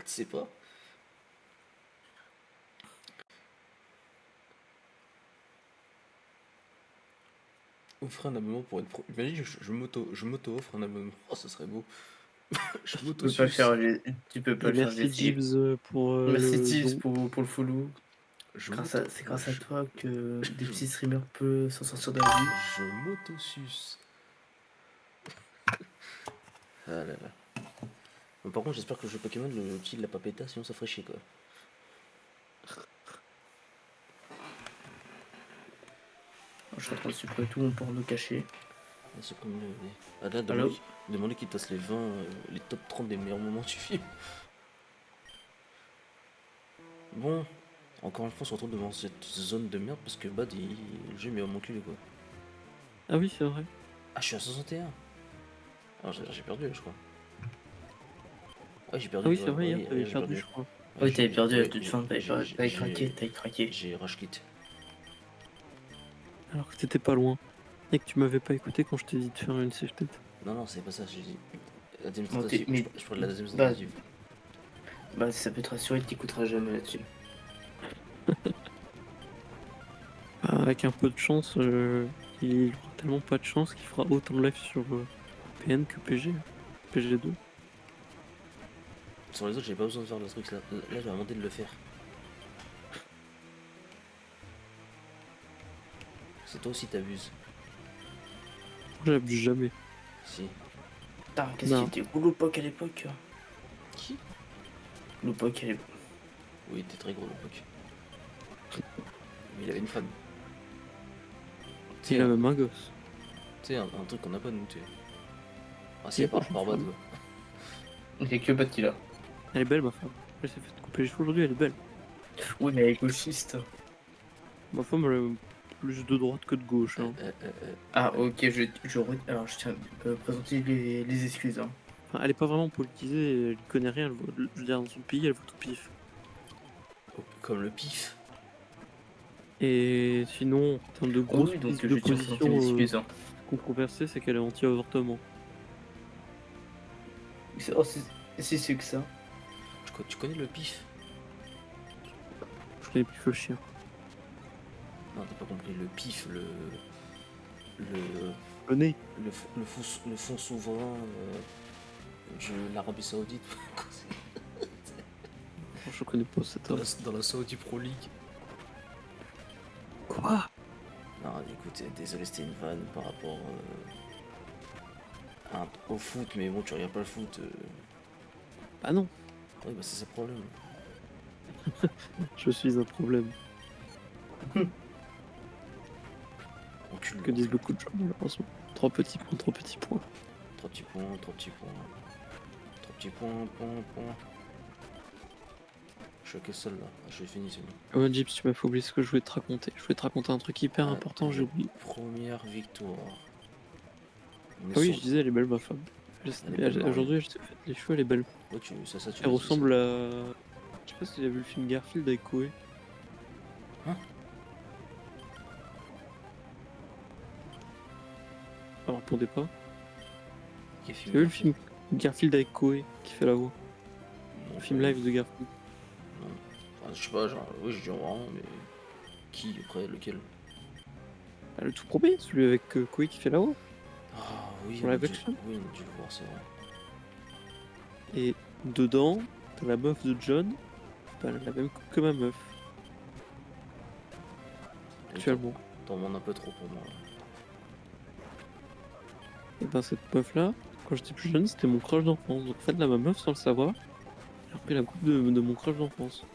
Tu sais pas. Offrir un abonnement pour être pro. Imagine, je m'auto-offre un abonnement. Oh, ça serait beau. Je Tu peux pas le m'auto-suce. faire, tu peux pas Et le faire, merci Jessie. Gibbs pour Merci le Tibbs don. pour le follow. Je m'auto. C'est grâce à toi que des Je, petits streamers peuvent s'en sortir de la vie. je m'auto-suce. Ah là là. Bon, par contre, j'espère que le jeu Pokémon, le petit, il l'a pas péta, sinon ça ferait chier quoi. Je suis en train de supprimer tout mon porno caché. Ah, c'est comme le. Ah là, Allô? demandez qu'il passe les 20, les top 30 des meilleurs moments du film. Bon, encore une fois, on se retrouve devant cette zone de merde parce que Bad, le jeu met à mon cul quoi. Ah oui, c'est vrai. Ah, je suis à 61. Alors j'ai perdu là, je crois. Ah, j'ai perdu. Ah oui, c'est vrai, hier, oui, t'avais j'ai perdu, je crois. Oui, t'avais perdu à ouais, toute fin, t'avais craqué. J'ai rage quit. Alors que t'étais pas loin. Et que tu m'avais pas écouté quand je t'ai dit de faire une save tête. Non, c'est pas ça, j'ai dit. La deuxième Bon, tentative. mais... Je parle de la deuxième Bah, tentative. bah, ça peut te rassurer, t'écouteras jamais là-dessus. Bah, avec un peu de chance, il aura tellement pas de chance qu'il fera autant de live sur PN que PG. PG2. Sur les autres, j'ai pas besoin de faire le truc là. Là, je vais demander de le faire. C'est toi aussi, t'abuses. J'abuse jamais. Si. Putain, qu'est-ce Non. qu'il était Gouloupok à l'époque? Qui? Gouloupok à l'époque. Oui, t'es très gros, l'époque. Mais il avait une femme. Il a même un gosse. Tu sais, un truc qu'on n'a pas nous, tu sais. Ah, si, Il à part a pas par de Bad, femme. quoi. Il y a que Bad qui l'a. Elle est belle, ma femme. Elle s'est fait couper les cheveux aujourd'hui, elle est belle. Oui, mais elle est gauchiste. Ma femme, elle est plus de droite que de gauche. Hein. Ah, ok, alors je tiens à présenter les excuses. Hein. Enfin, elle est pas vraiment politisée, elle connaît rien. Je veux dire, dans son pays, elle vote au pif. Comme le pif. Et sinon, en termes de grosses Oui, donc prises je de tiens à présenter mes position excuses. Hein. controversées, c'est qu'elle est anti-avortement. Oh, c'est sûr que ça. Tu connais le pif? Je connais plus le chien. Non, t'as pas compris. Le pif, le Le nez. le fonds souverain de l'Arabie Saoudite. Je connais pas cette homme. Dans la Saudi Pro League. Quoi? Non, écoute, désolé, c'était une vanne par rapport au foot, mais bon, tu regardes pas le foot. Ah non, Oui, bah c'est ça le problème. je suis un problème. Encule. Que disent beaucoup de gens malheureusement. 3 petits points, 3 petits points. 3 petits points, 3 petits points. 3 petits points, point. Je suis à quel seul là? Ah, je l'ai fini, c'est bon. Ouais, Gibbs, tu m'as fait oublier ce que je voulais te raconter. Je voulais te raconter un truc hyper important, j'ai oublié. Première victoire. Ah oui, je disais, elle est belle ma femme. Aujourd'hui, elle s'est faite les cheveux, elle est belle. Ouais, tu Elle ressemble à... Je sais pas si tu as vu le film Garfield avec Koé. Hein? Alors, répondez pas. Qui Tu as vu le film Garfield avec Koé qui fait la voix? Non, Le film pas live de Garfield. Non. Enfin, je sais pas, genre, oui, j'ai dû en voir un, mais. Qui après? Lequel? Ah, le tout premier, celui avec Koé qui fait la voix. Ah oui, Pour on la a dû... version. oui, on a dû le voir, c'est vrai. Et dedans, t'as la meuf de John, bah, elle a la même coupe que ma meuf. Actuellement. T'en demandes un peu trop pour moi. Là. Et ben cette meuf là, quand j'étais plus jeune, c'était mon crush d'enfance. Donc en fait là ma meuf sans le savoir, j'ai repris la coupe de mon crush d'enfance.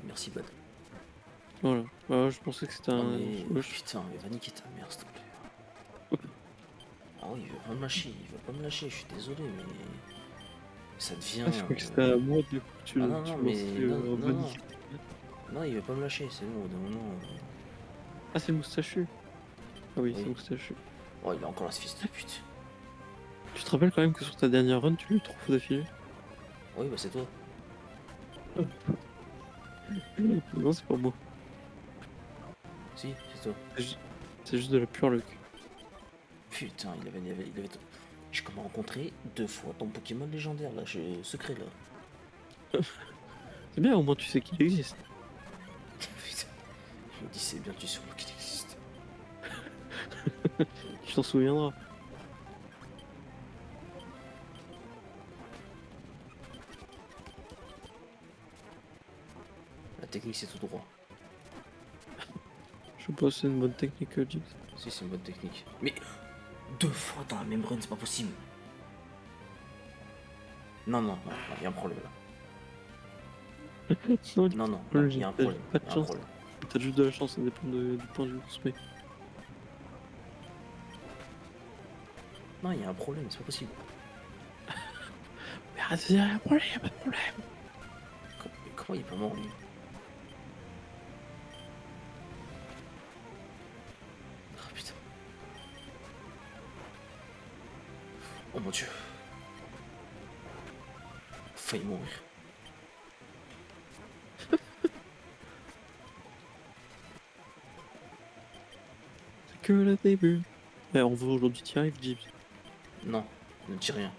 Merci, Bad. Voilà. Bah, je pensais que c'était Ah, un. mais... Ouais, Putain, mais va niquer ta mère, s'il te plaît. Ah oui, il veut pas me lâcher, je suis désolé, mais. Ça devient. je crois que c'était à moi de coup tu Ah non, tu non, lançais, mais. Non, Bonnie. non, il veut pas me lâcher, c'est bon, au bout d'un moment. Ah c'est le moustachu. Ah oui, Oui. c'est le moustachu. Oh, il a encore la fils de pute. Tu te rappelles quand même que sur ta dernière run, tu l'as eu 3 fois d'affilée? Oui, bah c'est toi. Non, c'est pas moi. Si, c'est toi. C'est juste de la pure luck. Putain, il avait... j'ai comme rencontré 2 fois ton Pokémon légendaire, là, secret, là. C'est bien, au moins tu sais qu'il existe. Putain, je me dis, c'est bien, tu sais qu'il existe. Tu t'en souviendras. La technique, c'est tout droit. Je sais pas si c'est une bonne technique, Jix. Si, c'est une bonne technique. Mais 2 fois dans la même run, c'est pas possible. Non, non, non, il y a un problème là. Non, Non, non, Ouais, il y a un j'ai problème. pas de Il y a un chance. problème. T'as juste de la chance, ça dépend du point de vue qu'on se met. Non, il y a un problème, c'est pas possible. Mais arrête de dire, y'a un problème, y'a pas de problème. Comment il est pas mort, lui? Ah putain. Oh mon dieu. Failli mourir. C'est que le début. Ouais, on voit aujourd'hui, t'y arrives, Jibs. Non, ne dis rien.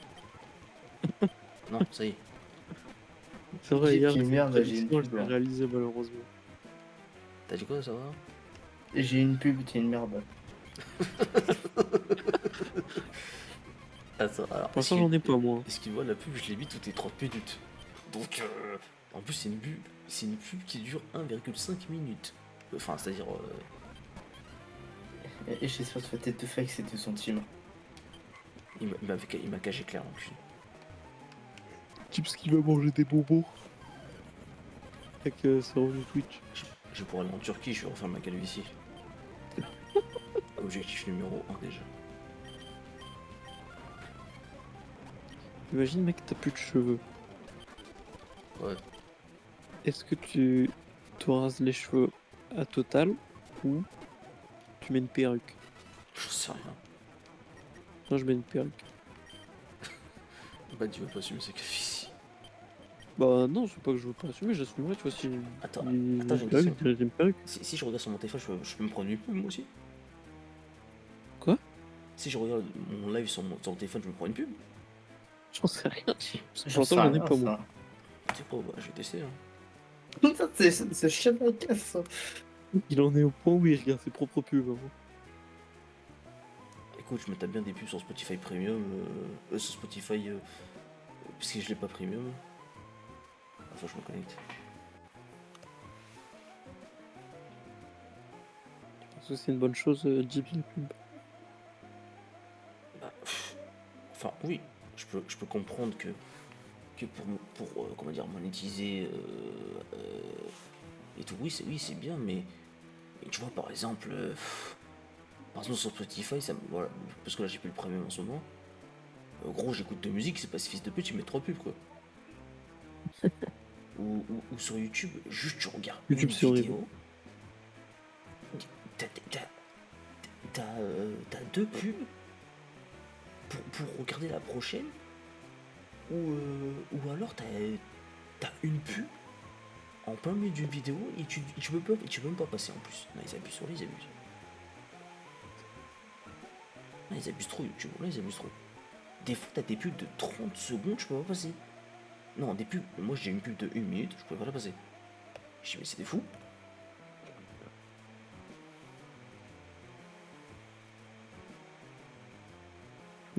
Non, ça y est. C'est vrai, Jibs, hier, qui merde, cette j'ai une émission, je pub, l'ai là. réalisée malheureusement. T'as dit quoi, ça va? J'ai une pub, t'es une merde. Attends, alors. Pour l'instant, j'en ai pas, moi. Excuse-moi, la pub, je l'ai mis toutes les 30 minutes. Donc, en plus, c'est une pub qui dure 1,5 minutes. Enfin, c'est-à-dire. Et j'espère que tu vas peut-être te faire que c'est 2 centimes. Il m'a cagé clair en cul. Jibs qui va manger des bonbons. Avec ses revenus Twitch. Je pourrais aller en Turquie, je vais refaire ma calvitie. Objectif numéro 1 déjà. Imagine, mec, t'as plus de cheveux. Ouais. Est-ce que tu te rases les cheveux à total ou tu mets une perruque? Je sais rien. Moi, je mets une perruque. Bah, tu vas pas assumer sa calvitie. Bah non, c'est pas que je veux pas assumer, j'assumerai, tu vois, si j'ai Attends, une attends, j'ai une perruque, question. j'ai une perruque. Si je regarde sur mon téléphone, je peux me prendre une pub moi aussi? Quoi? Si je regarde mon live sur le téléphone, je me prends une pub? J'en sais rien. Pour J'en l'instant, sais j'en ai rien, pas, moi. Tu sais pas, bah, je vais tester. Hein. Putain, c'est chien de la casse, ça. Il en est au point où il regarde ses propres pubs. Hein. Écoute, je me tape bien des pubs sur Spotify Premium, sur Spotify, puisque je l'ai pas Premium. Enfin, je me connecte. Parce que c'est une bonne chose, Jeep, la pub. Bah, enfin, oui, je peux comprendre que pour comment dire, monétiser et tout, oui, c'est bien, mais tu vois, par exemple, sur Spotify, voilà, parce que là j'ai plus le premium en ce moment. Gros, j'écoute de musique, c'est pas ce fils de pute, tu mets 3 pubs quoi. ou sur YouTube, juste tu regardes YouTube, une c'est horrible. vidéo. T'as 2 pubs pour regarder la prochaine, ou alors t'as une pub en plein milieu d'une vidéo et tu peux même pas passer en plus. Non, ils abusent sur ils abusent. Non, ils abusent trop YouTube, là ils abusent trop. Des fois t'as des pubs de 30 secondes, je peux pas passer. Non, des pubs, moi j'ai une pub de 1 minute, je peux pas la passer. Je dis mais c'est des fous.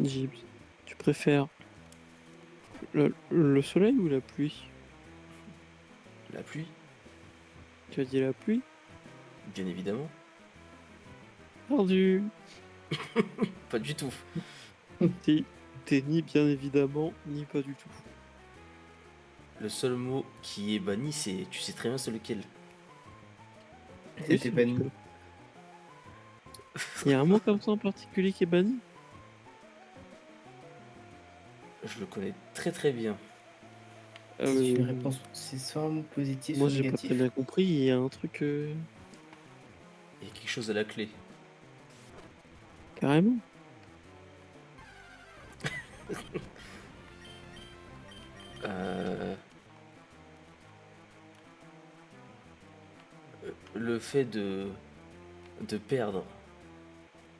Jeep, tu préfères le soleil ou la pluie? La pluie, Tu as dit la pluie? bien évidemment. Perdu. Pas du tout. T'es ni bien évidemment, ni pas du tout. Le seul mot qui est banni, c'est. Tu sais très bien c'est lequel. T'étais banni. Il y a un mot comme ça en particulier qui est banni? Je le connais très très bien. C'est une réponse, c'est soit un mot positif, Moi soit j'ai pas négatif. très bien compris, il y a un truc Il y a quelque chose à la clé. carrément. Le fait de perdre,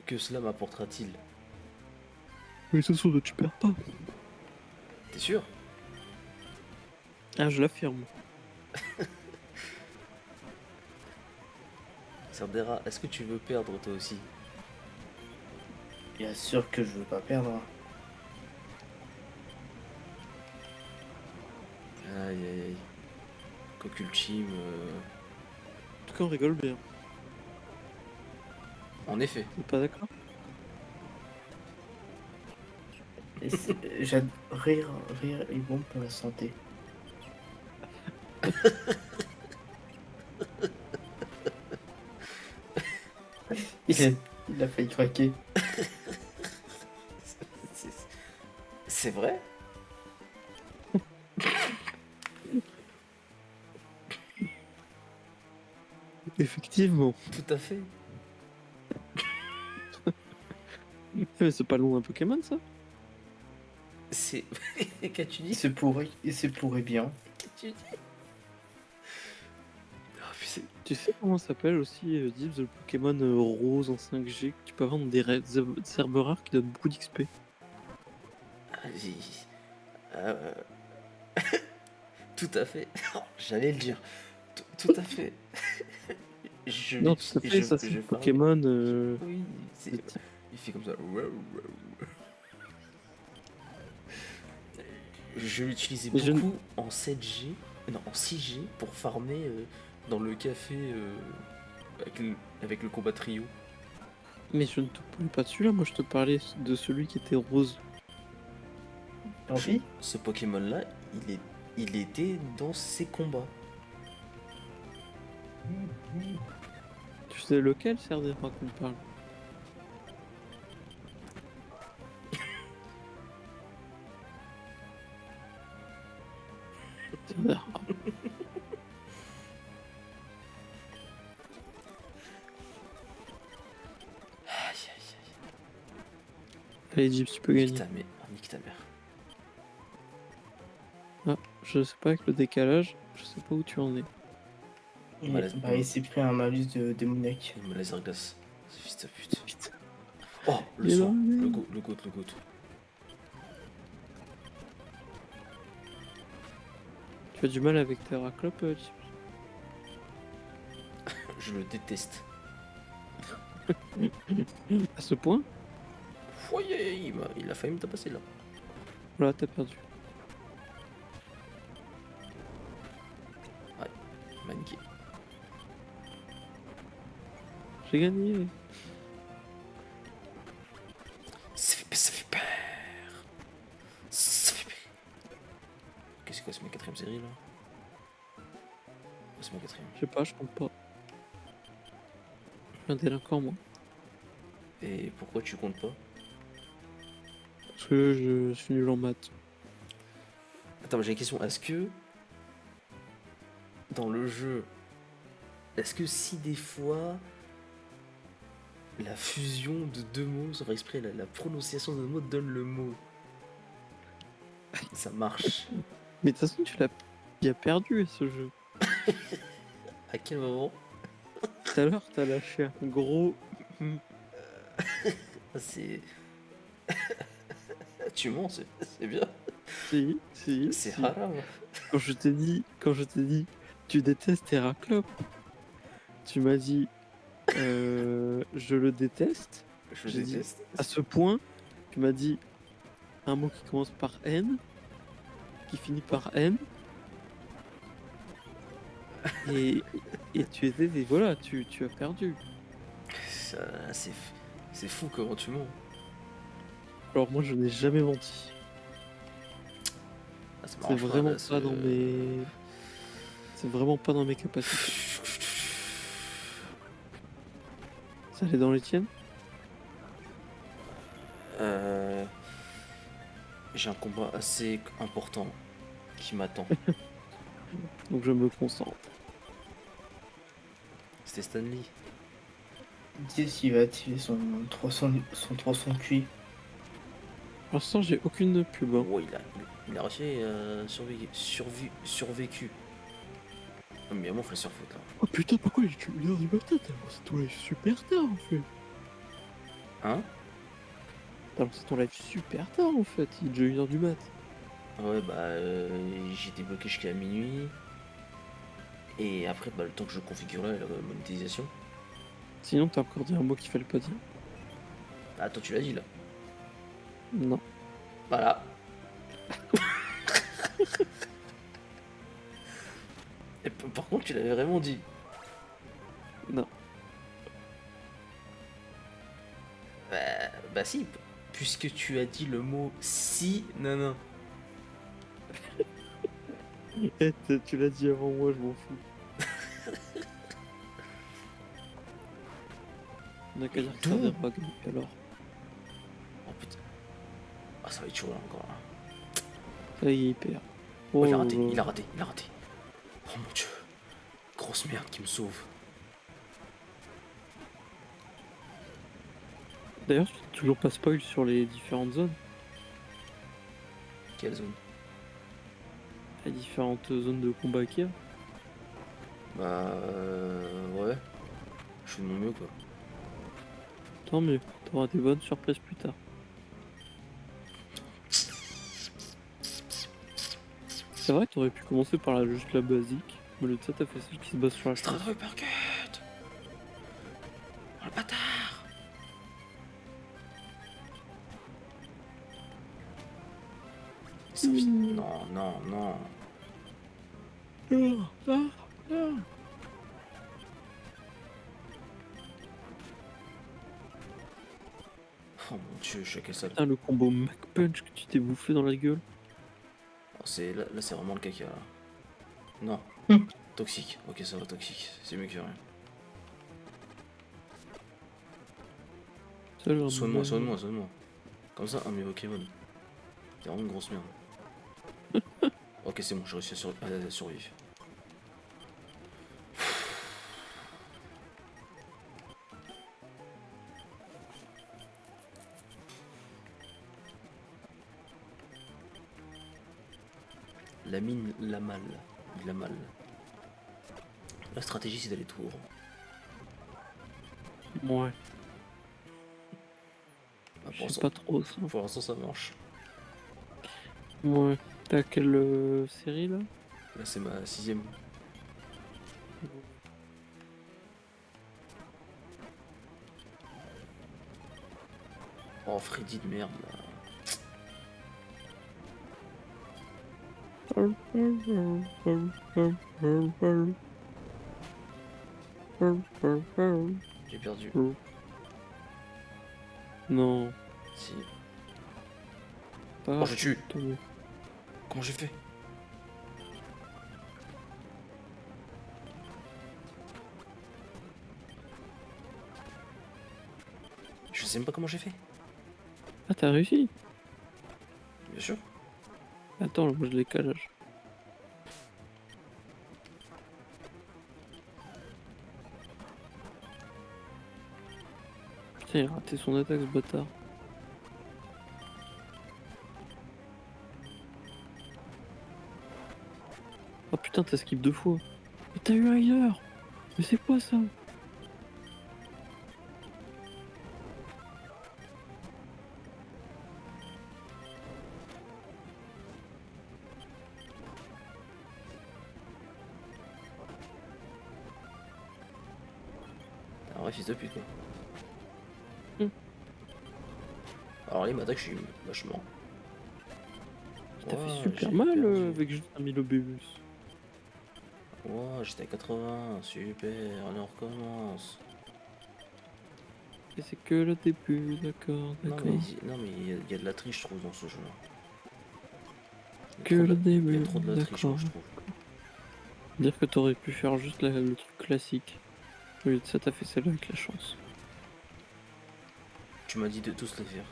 que cela m'apportera-t-il? Mais ce sont tu perds pas. T'es sûr? Ah, je l'affirme. Sardera, est-ce que tu veux perdre toi aussi? Bien sûr que je veux pas perdre. Aïe aïe aïe. Coculchim, En tout cas, on rigole bien. en effet. T'es pas d'accord? Et rire est bon pour la santé. Il a, il a failli craquer. C'est c'est vrai? Effectivement. Tout à fait. Mais c'est pas le nom d'un Pokémon, ça? C'est. Qu'as-tu dit? Il se pourrait bien. Qu'as-tu dit? Ah, putain. Tu sais comment ça s'appelle aussi, Dibs, le Pokémon rose en 5G que tu peux avoir dans des herbes rares qui donnent beaucoup d'XP. Ah, euh, tout à fait. J'allais le dire. Tout à fait. Non, tout à fait, ça c'est le Pokémon. Oui, de type- il fait comme ça. Je l'utilisais Mais je ne- beaucoup en 7G, non, en 6G pour farmer dans le café avec le combat trio. Mais je ne te parlais pas de celui-là, moi je te parlais de celui qui était rose. Tant pis. Ce Pokémon-là, il était dans ses combats. Tu sais lequel, Serdera, qu'on parle? Serdera. Aïe aïe Allez, Dibs, tu peux aïe. gagner. Nique ta mère. Ah, je sais pas, avec le décalage, je sais pas où tu en es. Il s'est pris un malus de démoniaque. Il me laser glace. Ce fils de pute. Putain. Oh, le Il est son. dans le Le nez. goat. Tu as du mal avec Terraclop, Dibs? Je le déteste. À ce point? Foyer, il a failli me tapasser là. Voilà, t'as perdu. Maniqué. J'ai gagné. Ça fait peur. Ça fait peur. Qu'est-ce que c'est quoi, c'est ma 4ème série là? C'est ma 4ème. Je sais pas, je compte pas. Je suis un délinquant, moi. Et pourquoi tu comptes pas? Parce que je suis nul en maths. Attends, mais j'ai une question. Est-ce que dans le jeu, est-ce que si des fois la fusion de deux mots, sans faire exprès, la prononciation de mots donne le mot, ça marche? Mais de toute façon, tu l'as bien perdu, ce jeu. À quel moment? Tout à l'heure, t'as lâché un gros... C'est. Tu mens, c'est bien. Si. C'est haram. Quand je t'ai dit, tu détestes Terraclop, tu m'as dit, je le déteste. Je J'ai dit, déteste. à ce point, tu m'as dit un mot qui commence par N, qui finit par N. Et tu étais, et voilà, tu as perdu. C'est fou comment tu mens. Alors moi, je n'ai jamais menti. Ah, ça C'est m'arrange vraiment là, pas dans mes... C'est vraiment pas dans mes capacités. Ça allait dans les tiennes? J'ai un combat assez important qui m'attend. Donc je me concentre. C'était Stanley. Dis s'il va activer son 300 QI. Pour l'instant, j'ai aucune pub. Hein. Oh, il a réussi à survécu. Non, mais moi, faut le surfoot là. Oh putain, pourquoi il est 1h du matin? C'est toi, super tard en fait. Hein? T'as lancé ton live super tard en fait, il est déjà 1h du mat. Ouais, bah, j'étais bloqué jusqu'à minuit. Et après, bah, le temps que je configurais la monétisation. Sinon, t'as encore dit un mot qu'il fallait pas dire. Ah, toi, tu l'as dit là. Non. Voilà. Et par contre, tu l'avais vraiment dit. Non. Bah si, puisque tu as dit le mot si, non, non. Eh, tu l'as dit avant moi, je m'en fous. On a qu'à Mais dire que ça d'où verra gagner alors. Oh putain. Ah, ça va être chaud là encore là. Ça y est, il perd. Oh, il a Oh raté, là il là. a raté, il a raté. Oh mon dieu. Grosse merde qui me sauve. D'ailleurs, tu t'es toujours pas spoil sur les différentes zones. Quelle zone? Les différentes zones de combat qu'il y a. Bah ouais. Je fais de mon mieux quoi. Tant mieux, t'auras des bonnes surprises plus tard. C'est vrai, t'aurais pu commencer par juste la basique, mais le ça t'as fait celle qui se base sur la chance. Strad Uppercut. Oh le bâtard. Non, non, non. Oh mon dieu, je suis à quelle salle? Putain, le combo Mac Punch que tu t'es bouffé dans la gueule. Oh, là c'est vraiment le caca là. Non. Toxique. Ok, ça va, toxique. C'est mieux que rien. Salut, Soigne-moi, soigne-moi, soigne-moi. Comme ça, un de mes Pokémon. T'es vraiment une grosse merde. Ok, c'est bon, j'ai réussi à survivre. La mine, la malle. La malle. La stratégie, c'est d'aller tout droit. Ouais, Bah, je sais pas trop ça. pour l'instant, ça marche. Ouais, t'as quelle série là? Là, c'est ma 6ème. Oh, Freddy de merde là. J'ai perdu. Non, Si. pas Oh, grave, je tue. tant mieux. Comment j'ai fait? Je sais même pas comment j'ai fait. Ah, t'as réussi? Bien sûr. Attends, moi je décalage. Putain, il a raté son attaque ce bâtard. Oh putain, t'as skip 2 fois. Mais t'as eu un healer. Mais c'est quoi ça? Un vrai fils de pute quoi. Hmm. Alors là, il m'attaque, je suis vachement. T'as fait Ouah, super j'ai mal perdu. avec juste un Milobébus. Ouah, j'étais à 80, super, allez on recommence. Et c'est que le début, d'accord, Non d'accord. mais, non, mais il y a de la triche je trouve dans ce jeu là. Que le Il y début, a trop de la triche moi d'accord. je trouve. Dire que t'aurais pu faire juste le truc classique. Au lieu de ça, t'as fait celle avec la chance. Tu m'as dit de tous les faire.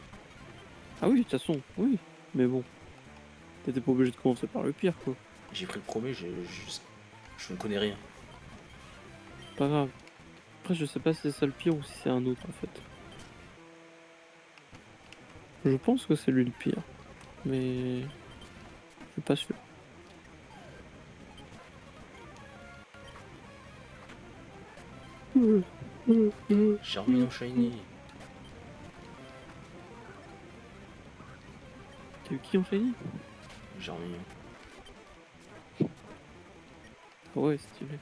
Ah oui, de toute façon, oui. Mais bon, t'étais pas obligé de commencer par le pire, quoi. J'ai pris le premier, je ne connais rien. Pas grave. Après, je sais pas si c'est ça le pire ou si c'est un autre, en fait. Je pense que c'est lui le pire. Mais... je suis pas sûr. Charmino Shiny. qui en Shiny? Germignon. Ah ouais, stylé.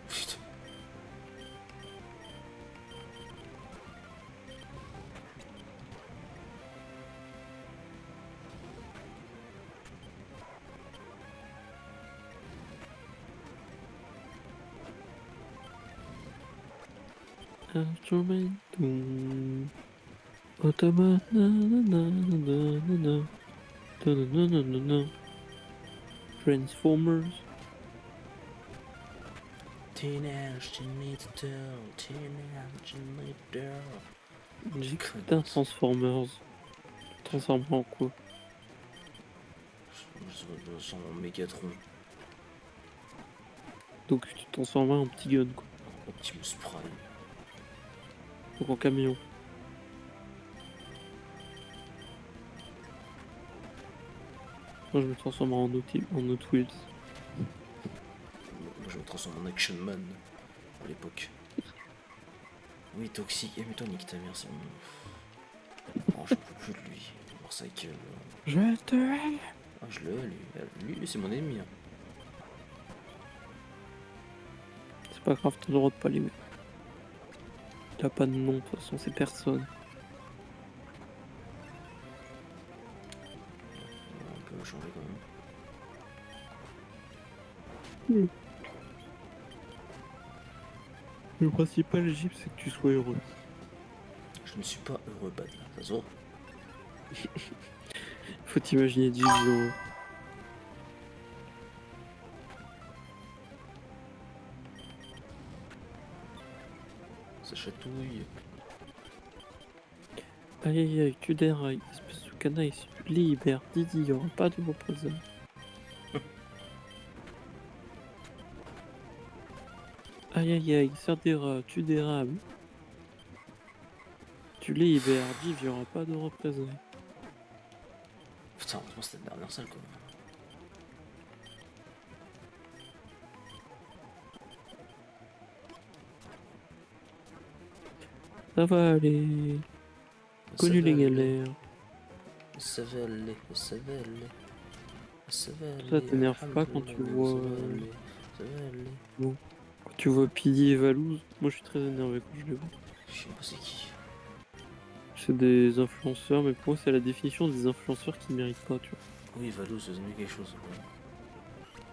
Putain. Instrumentum. Automat. Na na na na na na. Na na na na na. Transformers. Teenage Mutant Turtle, Teenage Mutant Turtle. J'ai Connerie. putain Transformers. Transformers en quoi? Je sens mon Mégatron, Donc tu te transformes en petit gun quoi. Optimus Prime. Donc en camion. Moi je me transforme en Hot Wheels. Moi je me transforme en Action Man à l'époque. Oui, toxique. Eh, mais toi, nique ta mère, c'est bon. Oh, j'en peux plus de lui. Motorcycle. Je te hais. Ah, je le hais, lui. Lui, c'est mon ennemi. Hein. C'est pas grave, t'as le droit de pas l'aimer. Il a pas de nom, de toute façon c'est personne. On peut changer quand même. Le principal, Gyp, c'est que tu sois heureux. Je ne suis pas heureux, Bad, là. Ça se voit. Faut t'imaginer 10 heureux. Ça chatouille. Aïe aïe aïe, tu dérailles, espèce de canaille, si tu libères Didi, il y aura pas de représailles. Aïe aïe aïe, ça dérape, tu dérapes. Tu libères Div, il y aura pas de représailles. Putain, heureusement, c'était la dernière salle, quoi. Ça va aller. Connu les galères. Ça va aller, ça va aller. Ça va aller. Ça t'énerve pas quand tu vois. Ça va aller. Bon. Quand tu vois Pidi et Valouz, moi je suis très énervé quand je les vois. Je sais pas c'est qui. C'est des influenceurs, mais pour moi c'est la définition des influenceurs qui méritent pas, tu vois. Oui, Valou, ça me dit quelque chose. Ouais.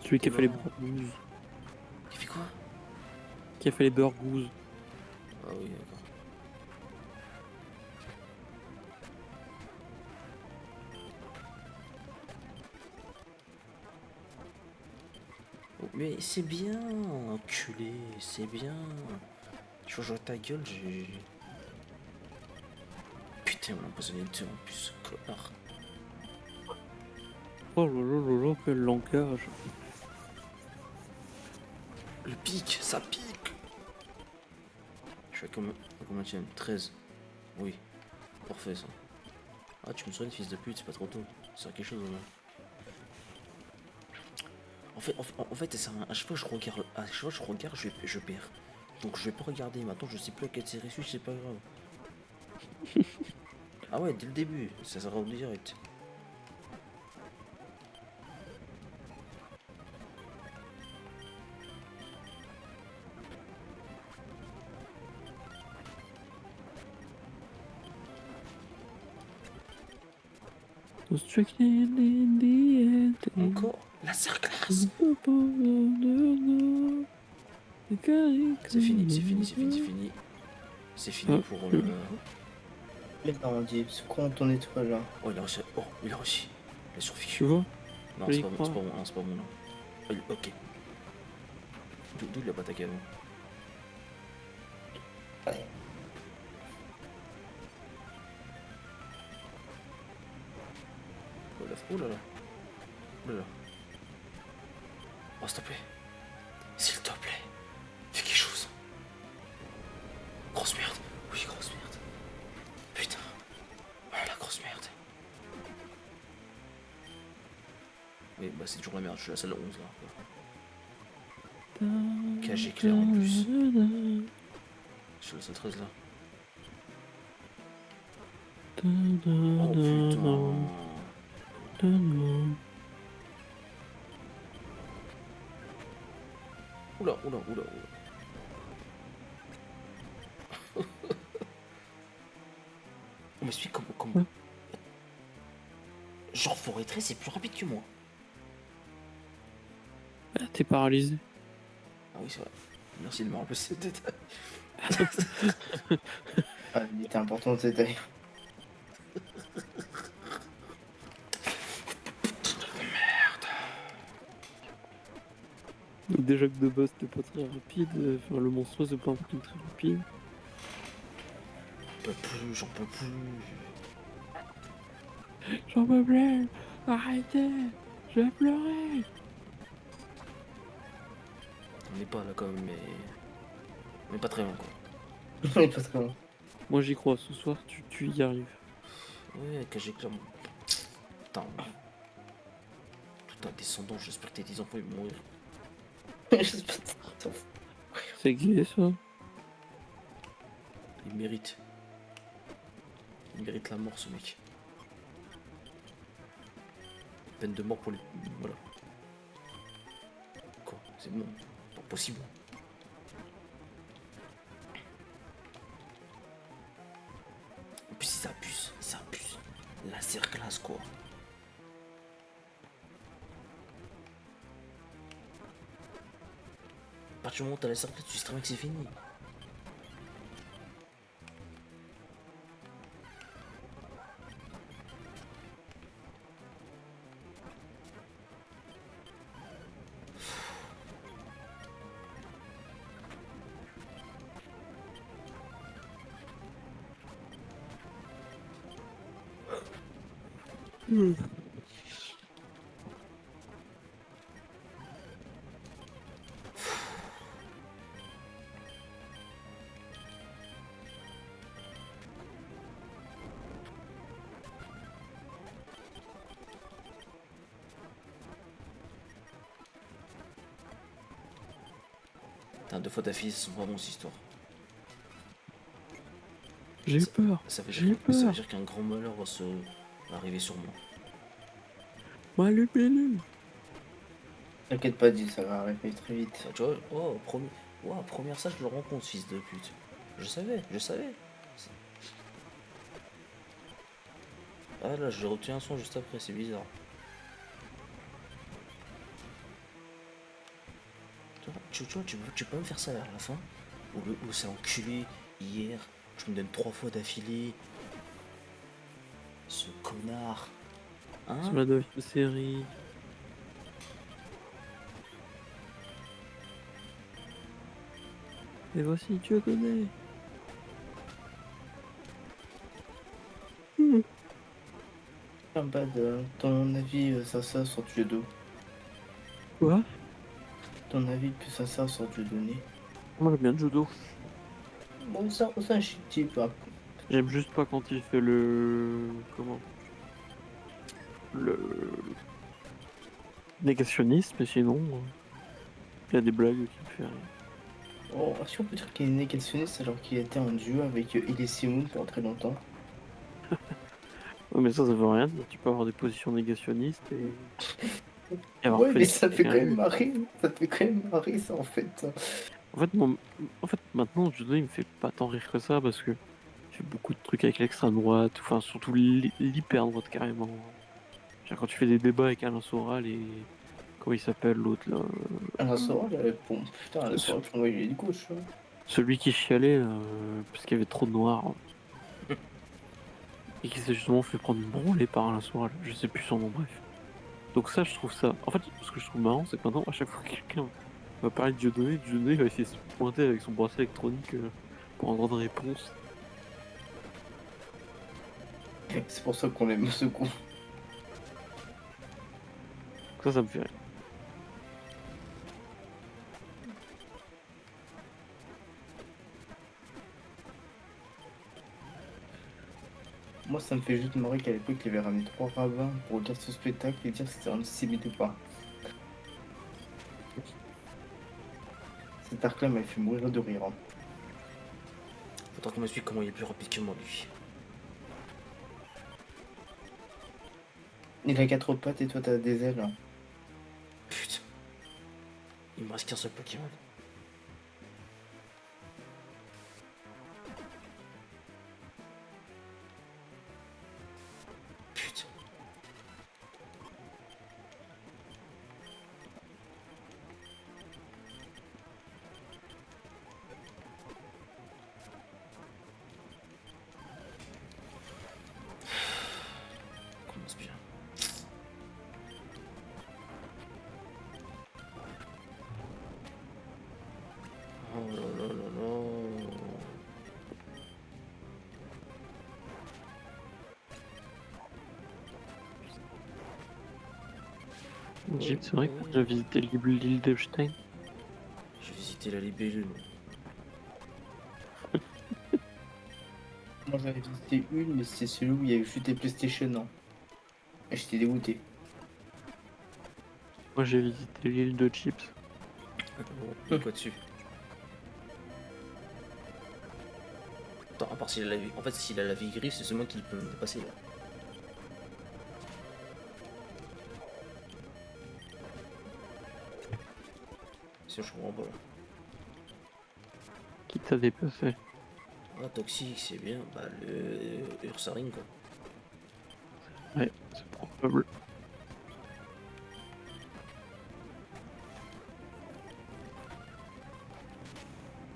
Celui qui a fait les Non. burgous. Il fait quoi? Qui a fait les burgous. Ah oui, d'accord. Oh, mais c'est bien, enculé, c'est bien. Tu vois, je vois ta gueule, j'ai. Putain, on a empoisonné le thé en plus, ce connard. Oh là là là là, quel langage. Le pic, ça pique. Je suis à combien tiens 13. Oui, parfait ça. Ah, tu me soignes, fils de pute, c'est pas trop tôt. C'est quelque chose, là. En fait, à chaque fois que je regarde, je perds. Donc je vais pas regarder. Maintenant, je sais plus à quelle série je suis, c'est pas grave. Ah ouais, dès le début, ça sera au direct. Stricken in the end. Encore la classe. C'est fini, c'est fini, c'est fini, c'est fini. C'est fini Ah, pour Mais non, Div, c'est quoi ton étoile là? Oh, il a réussi. Oh, il a réussi. La tu survécu. vois? Non, je c'est y pas bon, crois. c'est pas bon, non, c'est pas bon, non. Ok. D'où il a pas attaqué avant? Ouais. Oh là là. Oh là là. Oh, s'il te plaît. S'il te plaît. Fais quelque chose. Grosse merde. Oui, grosse merde. Putain. Oh la grosse merde. Oui, bah c'est toujours la merde. Je suis à la salle 11 là. KG clair en plus. Je je laisse le 13 là. Da, da, Oh da, putain. da, da. Oula, oula, oula, oula. On m'explique comment. Ouais. Genre forêt 13 c'est plus rapide que moi. Ah, t'es paralysé. Ah oui, c'est vrai. Merci de me rappeler ce détail. Ah, il était important ce détail. Donc déjà que de base t'es pas très rapide, enfin le monstre c'est pas un truc très rapide. J'en peux plus. J'en peux plus. Arrêtez. Je vais pleurer. On n'est pas là quand même, mais. On n'est pas très loin quoi. Il est pas très loin. Moi j'y crois, ce soir tu y arrives. Ouais, que j'ai clairement. Putain. Tout un descendant, j'espère que tes enfants ils vont mourir. J'espère que ça- C'est gay ça. Il mérite. Il mérite la mort ce mec. Peine de mort pour les. Voilà. Quoi? C'est bon. Pas possible. En plus ils abusent. Ils abusent. Laser glace quoi. À partir du moment où t'as la laser glace, tu sais très bien que c'est fini. Putain, 2 fois d'affilée, ce sont vraiment ces histoires. J'ai eu peur. Ça veut J'ai eu ça veut peur. dire qu'un grand malheur va arriver sur moi. Moi le T'inquiète pas, dis, ça va arriver très vite. Tu vois, oh, première ça, je le rencontre, fils de pute. Je savais, je savais. Ah là, j'ai retenu un son juste après, c'est bizarre. Tu peux me faire ça vers la fin? Ou c'est enculé, hier, tu me donnes 3 fois d'affilée. Ce connard. C'est Hein? ma neuvième série. Et voici Dieudonné. Ah bah, ton avis sincère sur Dieudo. Quoi? Ton avis plus sincère sur Dieudonné. Moi j'aime bien le judo. Bon, ça, c'est un chic type. Hein. J'aime juste pas quand il fait le... Comment? Le... Négationniste, mais sinon... Il y a des blagues qui me font rire. Oh, est-ce qu'on peut dire qu'il est négationniste alors qu'il était en duo avec Elise Moon pendant très longtemps? Ouais, mais ça veut rien dire. Tu peux avoir des positions négationnistes et avoir Ouais, fait mais des ça trucs fait quand rien. même marrer. Ça fait quand même marrer, ça, en fait. En fait, maintenant, le judo, il me fait pas tant rire que ça parce que il fait beaucoup de trucs avec l'extrême droite, enfin, surtout l'hyper droite carrément. Genre, quand tu fais des débats avec Alain Soral et. Comment il s'appelle l'autre là? Alain Soral, bon, putain, Alain Ce- Soral, pour moi, il est de gauche. Hein. Celui qui chialait parce qu'il y avait trop de noirs et qui s'est justement fait prendre une branlée par Alain Soral. Je sais plus son nom, bref. Donc, ça, je trouve ça. En fait, ce que je trouve marrant, c'est que maintenant, à chaque fois que quelqu'un va parler de Dieudonné va essayer de se pointer avec son bracelet électronique pour en avoir une réponse. C'est pour ça qu'on aime ce coup. Ça me fait rire. Moi, ça me fait juste marrer qu'à l'époque, il avait ramené 3 rabbins pour regarder ce spectacle et dire si c'était antisémite ou pas. Cet arc-là m'a fait mourir de rire. Hein. Faudra qu'on m'explique comment il est plus rapide que moi, lui. Il a 4 pattes et toi t'as des ailes. Putain. Il me reste qu'un seul Pokémon. Putain. Commence bien. Oh là là là là. Jeep, c'est vrai que t'as déjà visité l'île d'Epstein. J'ai visité la libellule. Moi j'en ai visité une, mais c'était celui où il y avait juste des PlayStation. Non. Et j'étais dégoûté. Moi j'ai visité l'île de Chips. Bon, quoi dessus? Attends, à part s'il a la vie. En fait, s'il a la vie grise, c'est seulement qu'il peut me dépasser là. Sinon, je comprends pas là. Qui t'a dépassé? Ah, toxique, c'est bien. Bah, le Ursaring quoi. Ouais, c'est probable.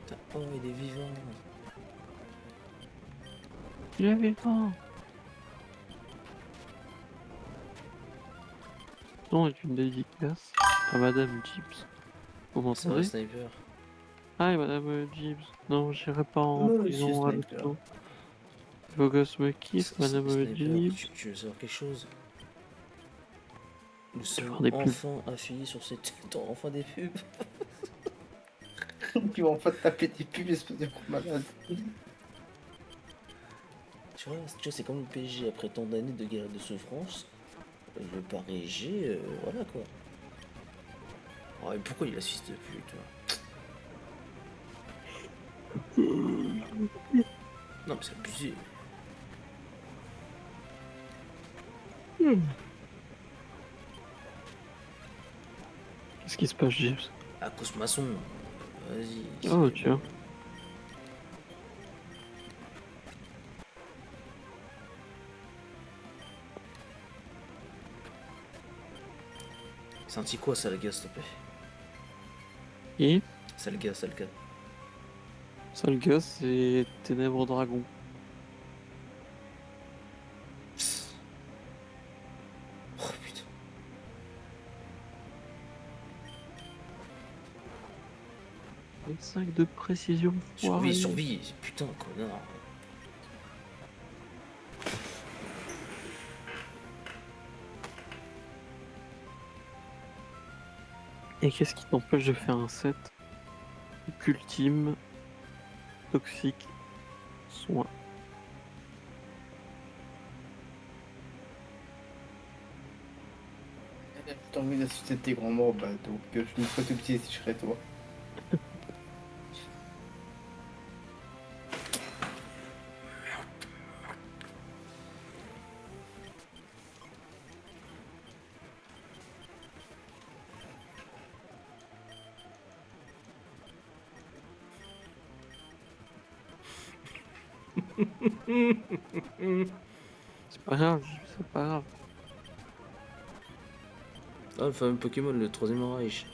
Putain, oh, il est vivant. Il avait faim. Non, est une dédicace à Madame Chips. Vous Ça va, m'entendez? sniper. Ah, et Madame Chips. Non, j'irai pas en Monsieur prison à Sniper. l'hosto. Vos gosses me kiffent, Madame Sniper, Chips. tu veux savoir quelque chose? Nous Tu sommes prends des pubs. enfin affiliés sur cette. Enfin des pubs. Tu vas enfin te taper des pubs, espèce de gros malade. Tu vois, c'est comme le PSG après tant d'années de guerre et de souffrance. Le Paris-G, voilà quoi. Oh, et pourquoi il a ce fils de pute Non, mais c'est abusé. Qu'est-ce qui se passe, Chips? À cause maçon. Vas-y. Oh, c'est tiens. bon. C'est un petit quoi, ça, le gars, s'il te plaît? Et Ça, le gars, ça, le gars. sale gosse, c'est Ténèbres Dragon. Oh putain. 25 de précision. Survie, foiré. survie. Putain, connard. Et qu'est-ce qui t'empêche de faire un set ultime, toxique, soin? J'ai envie d'assister tes grands morts, bah donc je me ferais tout petit si je serais toi. C'est pas grave, c'est pas grave. Ah, le fameux Pokémon, le troisième Reich.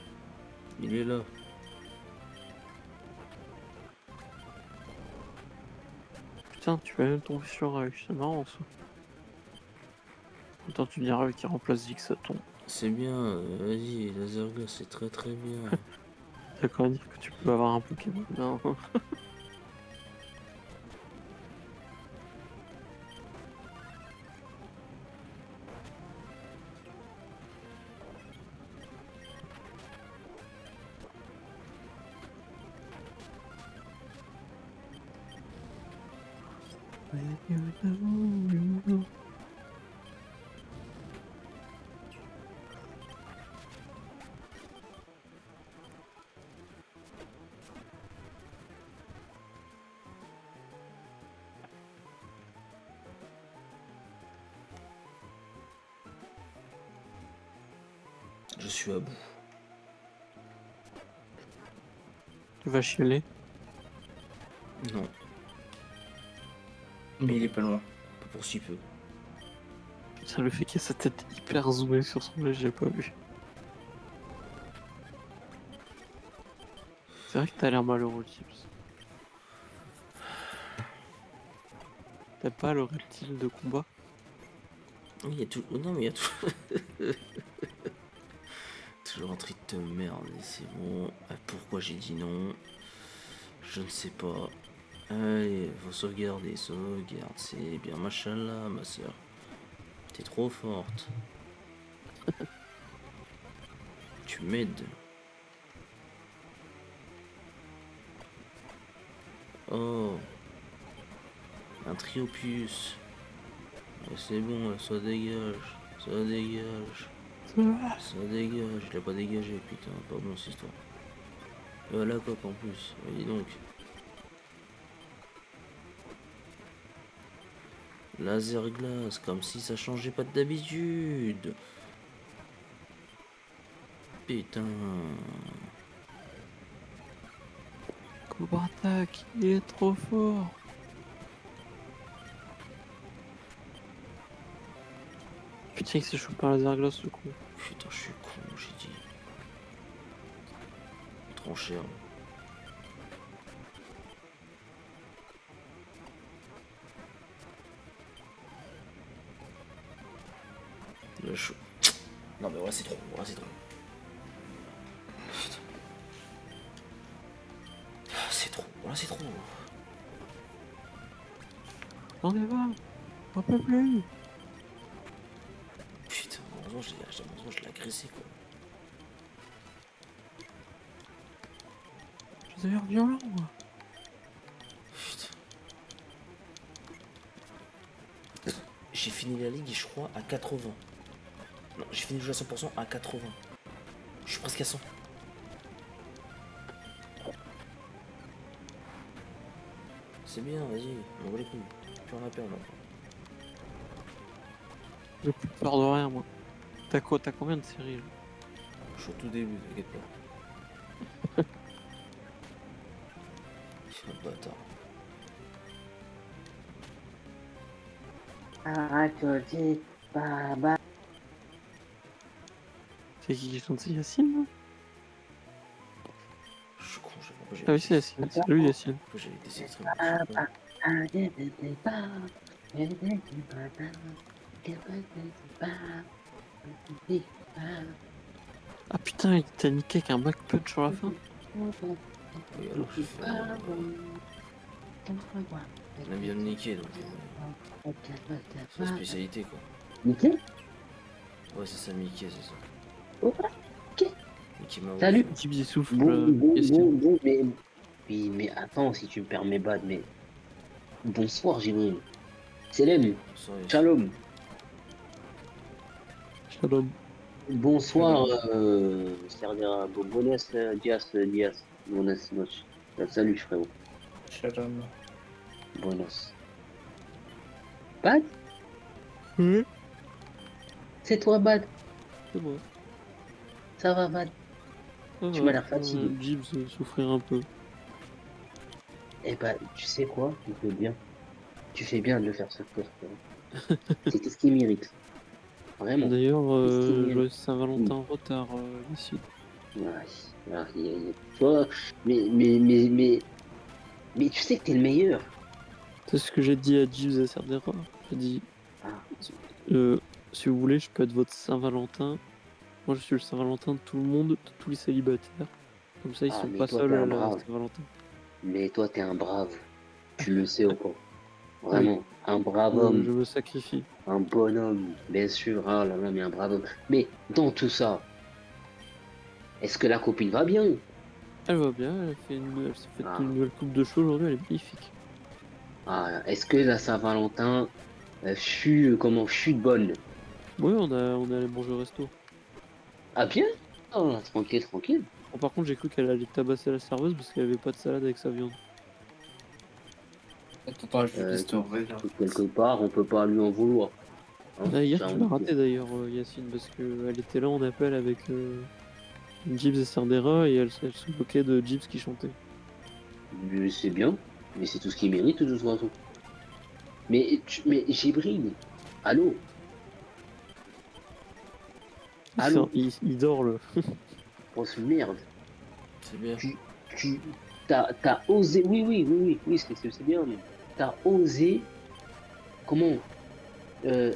Il est là. Putain, tu vas même tomber sur c'est marrant ça. Attends, tu me diras qui remplace Zigzaton. C'est bien, vas-y, Laserga, c'est très très bien. T'as quand même dire que tu peux avoir un Pokémon. Non. suis à bout. Tu vas chialer. Non, Mais il est pas loin. pas pour si peu. Putain, le fait qu'il y ait sa tête hyper zoomée sur son œil, j'ai pas vu. C'est vrai que t'as l'air malheureux, Chips. T'as pas le reptile de combat? Oui, il y a tout. Oh non, mais il y a tout. Toujours en train de te merder, c'est bon. Pourquoi j'ai dit non? Je ne sais pas. Allez, faut sauvegarder, sauvegarde. C'est bien, machallah, ma soeur. T'es trop forte. Tu m'aides. Oh, un Triopius. C'est bon, là, ça dégage. Ça dégage. Ça dégage. Il a pas dégagé, putain. Pas bon, cette histoire. La coque en plus. Dis donc. Laser glace, comme si ça changeait pas d'habitude. Putain. Cobra attaque, il est trop fort. Putain, il s'est chopé un laser glace, le con. Putain, je suis con, j'ai dit. Trop cher. Le chaud. Non mais voilà c'est trop, voilà c'est trop. Putain. C'est trop, voilà c'est trop. J'en ai pas. On peut plus. Putain, heureusement je l'ai agressé quoi. Je suis violent, moi. Putain. J'ai fini la ligue je crois à 80. Non, j'ai fini le jeu à 100% à 80. Je suis presque à 100. C'est bien, vas-y, on voit les couilles. Plus rien à perdre maintenant. J'ai plus peur de rien, moi. T'as quoi? T'as combien de séries là? Je suis au tout début, t'inquiète pas. Quel bâtard. Arrête, baba. C'est qui chante? C'est Yacine, là? Je suis con, je sais pas pourquoi j'ai Ah oui, c'est Yacine. C'est lui, Yacine. pourquoi j'avais décidé de Ah putain, il t'a niqué avec un back punch sur la fin. Oui, alors je fais. On aime bien me niquer donc. C'est la spécialité quoi. Nickel. Ouais, c'est ça, Mickey, c'est ça. Oh, Mickey Mouse. Salut. Petit petit souffle, Bon, Yacine. mais... Oui, mais attends, si tu me permets, Bad, mais... Bonsoir, Jibril. Selem, Sorry. shalom. Shalom. Bonsoir, c'est-à-dire, buenos dias, buenas noches. Salut, frérot. Shalom. Buenos. Bad, Oui, c'est toi, Bad. c'est moi. Ça va, Bad. Ça Tu va, m'as l'air fatigué. Gibbs souffrir un peu. Eh ben, tu sais quoi? Tu fais bien. Tu fais bien de le faire souffrir, frérot. C'est tout ce qu'il mérite. Vraiment. D'ailleurs, Qu'est-ce qu'il y a joyeux Saint-Valentin en retard, Yacine. Toi, mais tu sais que t'es le meilleur. C'est ce que j'ai dit à Gibbs et Cerdera. J'ai dit, Ah, si vous voulez, je peux être votre Saint-Valentin. Moi, je suis le Saint-Valentin de tout le monde, de tous les célibataires. Comme ça, ils sont mais pas toi, seuls t'es à un la brave. Saint-Valentin. Mais toi, t'es un brave. Tu le sais ou pas? Vraiment, un brave Je homme, me sacrifie. un bon homme, bien sûr. Ah là là, mais un brave homme. Mais dans tout ça, est-ce que la copine va bien? Elle va bien, elle s'est fait Ah. une nouvelle coupe de cheveux aujourd'hui, elle est magnifique. Ah, est-ce que la Saint-Valentin fut bonne? Oui, on est allé manger au resto. Ah bien? Ah, tranquille, tranquille. Bon, par contre, j'ai cru qu'elle allait tabasser la serveuse parce qu'elle avait pas de salade avec sa viande. Attends, je vais restaurer là. Quelque part, on peut pas lui en vouloir. Hein, Hier, j'ai tu envie l'as de raté dire. d'ailleurs, Yacine, parce qu'elle était là en appel avec Gibbs et Sardera et elle se moquait de Gibbs qui chantait. C'est bien, mais c'est tout ce qu'il mérite de toute façon. Mais Jibril, allô, allô, Il dort, le. grosse merde. C'est bien. Tu, t'as osé, oui, c'est bien, mais t'as osé, comment, euh,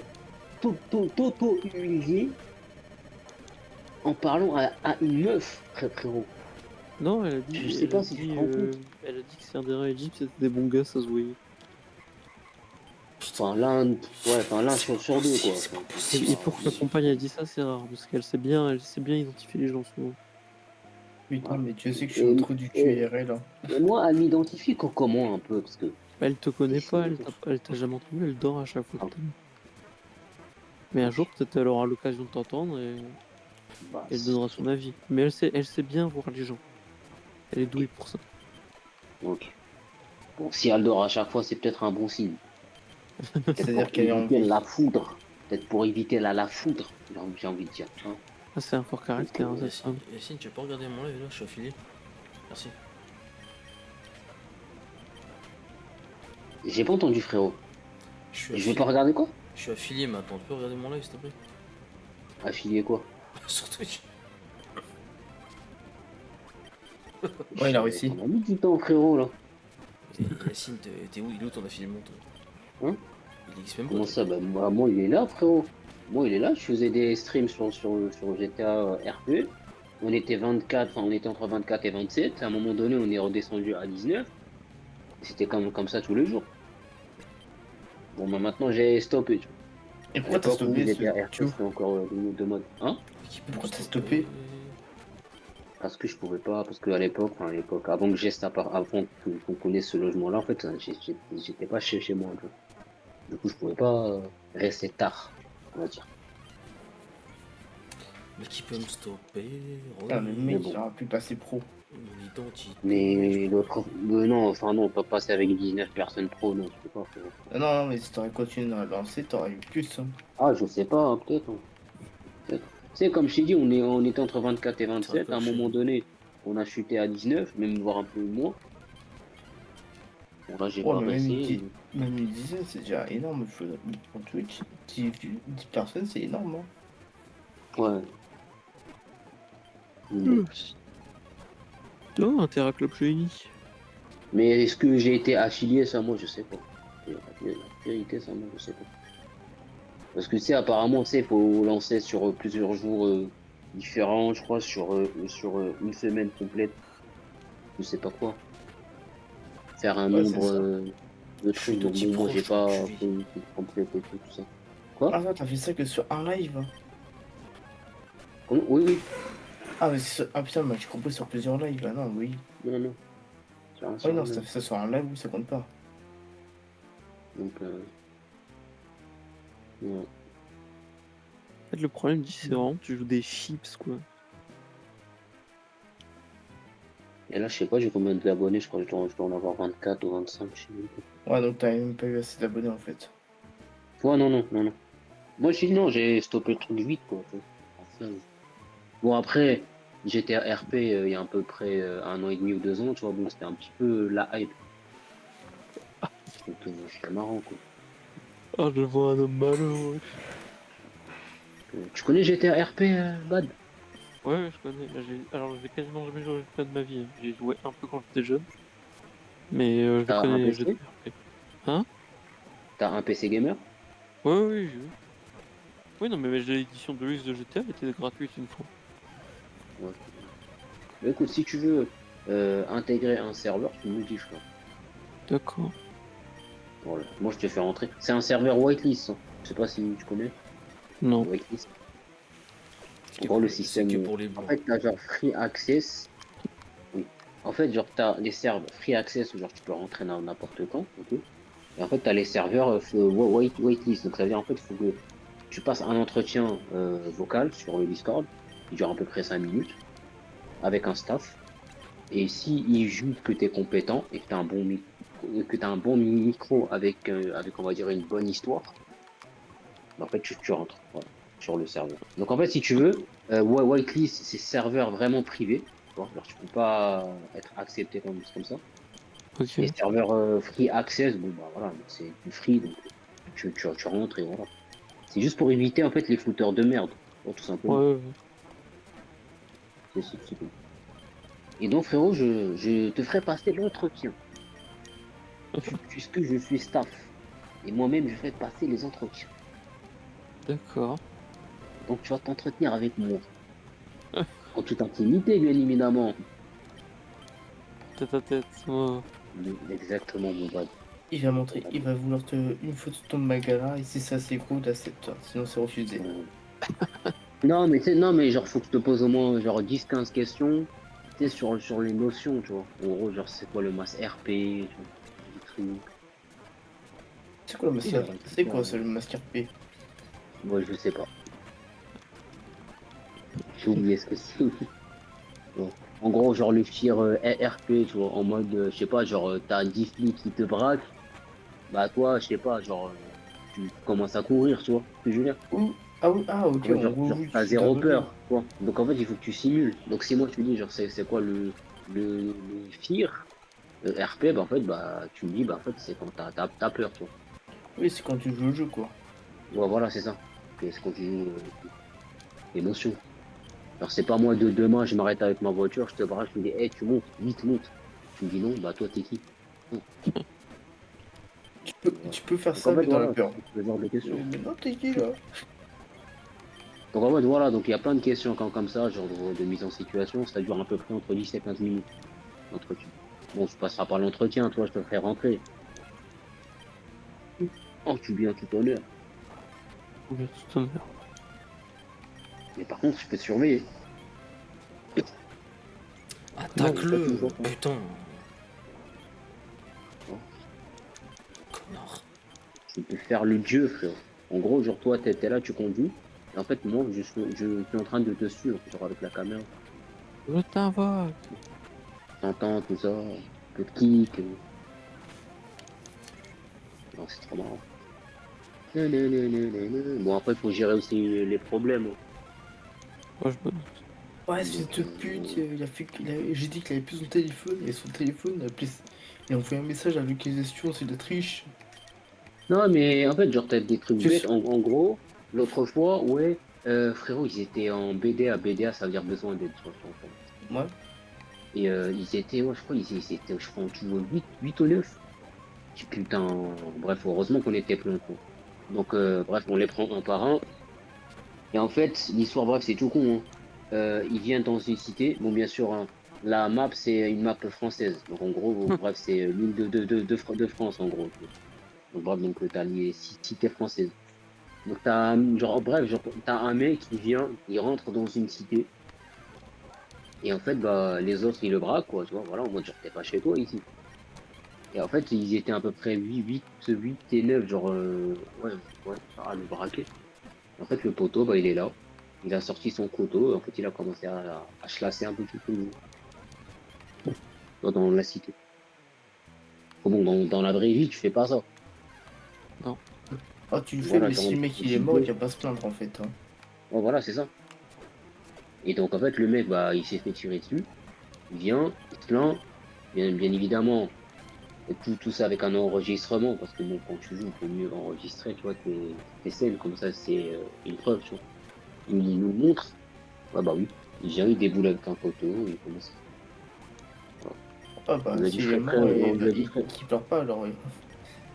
t'auto-humilier en parlant à une meuf, frérot. Non, Je sais pas si tu te rends compte. elle a dit que Sardera et Gibbs étaient des bons gars, ça se voyait. Putain. Enfin, l'un sur deux, quoi. C'est pas Enfin, possible, Et c'est pas pour que sa possible. compagne a dit ça, c'est rare, parce elle sait bien identifier les gens souvent. Putain, voilà. mais tu sais que je suis au Et, trou du et, QRL, là. et moi, elle m'identifie comment un peu, parce que Elle te connaît c'est- pas, elle t'a jamais entendu, elle dort à chaque fois ah, que t'es là. Mais un ok. jour, peut-être elle aura l'occasion de t'entendre et Bah, elle donnera son avis. Mais elle sait bien voir les gens. Elle est douée pour ça. ok. Bon, si elle dort à chaque fois, c'est peut-être un bon signe. Peut-être C'est-à-dire pour qu'elle est en éviter vie. la foudre. Peut-être pour éviter la foudre, j'ai envie de dire. Hein. Ah, c'est un fort caractère, hein, cette Yacine, femme. Yacine, tu peux regarder mon live là, je suis affilié. Merci. J'ai pas entendu, frérot. Je suis Je vais affilié. pas regarder quoi? Je suis affilié maintenant, tu peux regarder mon live s'il te plaît? Affilié quoi? Sur Twitch. Ouais, il a réussi. On a mis du temps, frérot, là. Yacine, t'es où? Il est où ton affiliement toi? Hein? Il existe même pas Comment toi. ça? Bah, moi, il est là, frérot. Moi, il est là. Je faisais des streams sur GTA RP. On était 24, enfin, on était entre 24 et 27. À un moment donné, on est redescendu à 19. C'était comme ça tous les jours. Bon, bah, maintenant, j'ai stoppé. Tu vois. Et À pourquoi t'as l'époque où stoppé ce GTA RP, Tio? c'était encore de mode. Hein? Qui peut Pourquoi me t'as stopper? stoppé? Parce que je pouvais pas, parce qu'à l'époque, enfin, à l'époque, avant que avant qu'on connaisse ce logement-là, en fait, j'étais pas chez moi, tu vois. Du coup, je pouvais pas rester tard, on va dire. Mais qui peut me stopper? Putain, le Mais mec, il bon. aura pu passer pro. Mon identité. Mais l'autre, non, enfin non, pas passer avec 19 personnes pro, non, je peux pas, frérot. Non, non, mais si t'aurais continué dans la lancée, t'aurais eu plus, hein. Ah, je sais pas, hein, peut-être, hein, peut-être. Tu sais, comme je t'ai dit, on était entre 24 et C'est vrai 27. que À un je moment suis. donné, on a chuté à 19, même voire un peu moins. Bon, là, j'ai Ouais, pas mais resté. même une dizaine, c'est déjà énorme. Pour Twitch, 10 personnes, c'est énorme, hein. Ouais. Bon. Oh, un Terra Club Génie. Mais est-ce que j'ai été affilié, ça, moi, je sais pas. La vérité, ça, moi, je sais pas. Parce que, tu sais, apparemment, tu sais, faut lancer sur plusieurs jours différents, je crois, sur une semaine complète, je sais pas quoi. Faire un Ouais, c'est nombre ça. de Je suis trucs. Donc, d'outil bon, moi, pro, j'ai je pas t'encuis. fait une truc complète et tout ça. Ah, Quoi? ça, t'as fait ça que sur un live, hein. Comment? Oui, oui. Ah, mais ah putain, mais j'ai compris sur plusieurs lives. Ah non, oui. Non, non. Ouais, Sur un non, si t'as même. fait ça sur un live, oui, ça compte pas. Donc, ouais. En fait, le problème, c'est vraiment tu joues des chips, quoi. Et là, je sais pas, j'ai combien d'abonnés, je crois que je dois en avoir 24 ou 25, je sais même pas. Ouais, donc t'as même pas eu assez d'abonnés, en fait. Ouais, non, non, non, non. Moi, je dis non, j'ai stoppé le truc vite, quoi. Tu vois. Enfin, bon, après, j'étais à RP il y a à peu près 1 an et demi ou 2 ans, tu vois, donc c'était un petit peu la hype. Donc, c'était marrant, quoi. Ah, je vois un homme malheureux. Tu connais GTA RP, Bad? Ouais, je connais. Alors, j'ai quasiment jamais joué à de ma vie, hein. J'ai joué un peu quand j'étais jeune. Mais je T'as un connais PC? GTRP. Hein? T'as un PC gamer? Ouais, oui, j'ai vu. Oui, non, mais l'édition de luxe de GTA était gratuite une fois. Ouais. Bah, écoute, si tu veux intégrer un serveur, tu me le dis, frère. D'accord. Voilà. Moi, je te fais rentrer. C'est un serveur whitelist, hein. Je sais pas si tu connais. Non. Whitelist. C'est En que gros, pour le les, c'est système. que pour les En blancs. fait, t'as genre free access. Oui. En fait, genre, t'as les serveurs free access où genre tu peux rentrer n'importe quand. Ok. Et en fait, t'as les serveurs waitlist. Donc, ça veut dire en fait, il faut que tu passes un entretien vocal sur le Discord qui dure à peu près 5 minutes avec un staff. Et si ils jugent que tu es compétent et que tu as un bon micro avec, on va dire, une bonne histoire, En fait, tu rentres voilà, sur le serveur. Donc en fait, si tu veux, Whitelist, c'est serveur vraiment privé. Tu vois, genre, tu peux pas être accepté comme ça. Ok. Les serveurs free access, bon bah voilà, c'est du free, donc tu rentres et voilà. C'est juste pour éviter en fait les fouteurs de merde, tu vois, tout Ouais, simplement. ouais, ouais. C'est tout. Et donc frérot, je te ferai passer l'entretien, puisque je suis staff. Et moi-même, je fais passer les entretiens. D'accord. Donc tu vas t'entretenir avec moi. En toute intimité, bien évidemment. Tête à tête. Ouais. Exactement, mon bad. Il va montrer, il va vouloir te une photo de ton Magala et si ça c'est gros, t'acceptes. Sinon c'est refusé. Euh, Non, mais non, mais genre, faut que je te pose au moins genre 10-15 questions, tu sais, sur les notions, tu vois. En gros, genre, c'est quoi le masse RP, tu vois, des trucs. C'est quoi le Tu sais, mascar? genre, des trucs, C'est quoi ça le mascar P? moi, je sais pas. J'ai oublié ce que c'est. Bon. En gros, genre, le tir RP, tu vois, en mode, je sais pas, genre, t'as 10 flics qui te braquent, bah, toi, je sais pas, genre, tu commences à courir, tu vois, ce que je veux dire. Ouh, ah oui, ah ok, En fait, en genre, gros genre oui, tu t'as fais de la zéro revue. peur, quoi. Donc, en fait, il faut que tu simules. Donc, si moi, tu me dis, genre, c'est quoi le FIR, RP, bah, en fait, bah, tu me dis, bah, en fait, c'est quand t'as peur, tu vois. Oui, c'est quand tu joues au jeu quoi. Ouais, voilà, c'est ça. C'est quand tu joues l'émotion. Alors, c'est pas moi de demain, je m'arrête avec ma voiture, je te braque, je me dis, hey, tu montes, vite, monte. Tu me dis non, bah, toi, t'es qui? Non. Voilà. Tu peux faire Donc, en ça fait, mais dans la voilà, peur. c'est ce genre de questions. Mais non, t'es qui là? Donc, en fait, voilà, donc il y a plein de questions comme ça, genre de mise en situation, ça dure à peu près entre 10 et 15 minutes, l'entretien. Bon, tu passeras par l'entretien, toi, je te ferai rentrer. Oh, tu viens tout honneur. Bien, tout honneur. Mais par contre, je peux te surveiller. Non, mais pas Attaque-le, toujours, hein. putain, Non, connard. tu peux faire le dieu, frère. En gros, genre, toi, t'es là, tu conduis. Et en fait, moi, je suis en train de te suivre, genre, avec la caméra. Je t'invoque. T'entends tout ça, un peu de kick. Non, c'est trop marrant. Bon, après, il faut gérer aussi les problèmes, hein. Moi, je me doute. Ouais, ce fils Donc, de pute, il a fait j'ai dit qu'il avait plus son téléphone, et son téléphone, il a envoyé un message à l'utilisation, c'est de la triche. non, mais en fait, genre, t'as des trucs Je bêtes. suis... En gros, l'autre fois, ouais, frérot, ils étaient en BDA. BDA, ça veut dire besoin d'aide, tu vois, je t'entends. Ouais. Et ils étaient, ouais, je crois, ils étaient, je crois, en tout 8 ou 9. Je dis, putain, bref, heureusement qu'on était plein, quoi. Donc, bref, on les prend un par un. Et en fait, l'histoire, bref, c'est tout con, hein. Ils viennent dans une cité. Bon, bien sûr, hein, la map, c'est une map française. Donc, en gros, bref, c'est l'île de France, en gros. Donc, bref, donc, t'as les cités françaises. Donc, genre, bref, genre, t'as un mec qui vient, il rentre dans une cité. Et en fait, bah, les autres, ils le braquent, quoi, tu vois. Voilà, en mode, genre, t'es pas chez toi ici. Et en fait, ils étaient à peu près 8 et 9 genre, ouais, ouais, à le braquer. En fait, le poteau, bah, il est là. Il a sorti son couteau. Et en fait, il a commencé à chlasser un peu tout le monde dans la cité. Bon, dans la vraie vie, tu fais pas ça. Non. Ah, tu le fais, Voilà, mais tu si le rentres mec dans il une est mort, il cité. va pas se plaindre en fait. Hein. Ouais, voilà, c'est ça. Et donc, en fait, le mec, bah, il s'est fait tirer dessus. Il vient, il se plaint. Bien évidemment, et tout ça avec un enregistrement, parce que bon, quand tu joues, il faut mieux enregistrer, tu vois, tes scènes, comme ça, c'est une preuve, tu vois. Il nous montre, ah bah oui, il vient, il déboule avec un poteau, il commence. Voilà. Ah On bah, lui a dit, s'il est frère, frère, mort, on lui a dit, il frère. qu'il pleure pas alors.